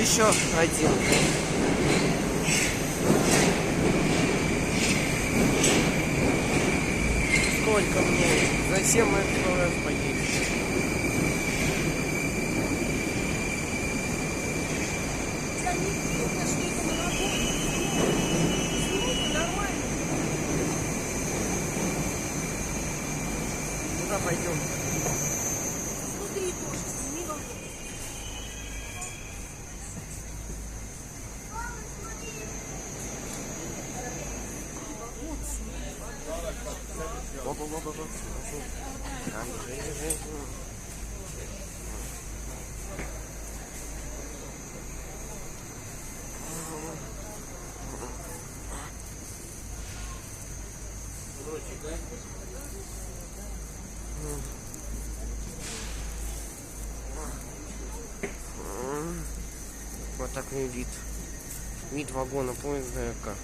еще один. Сколько мне? Зачем мы раз поедем? Куда пойдем? Смотри, тоже сними вагон. Оба. Вот так вид вагона поезда.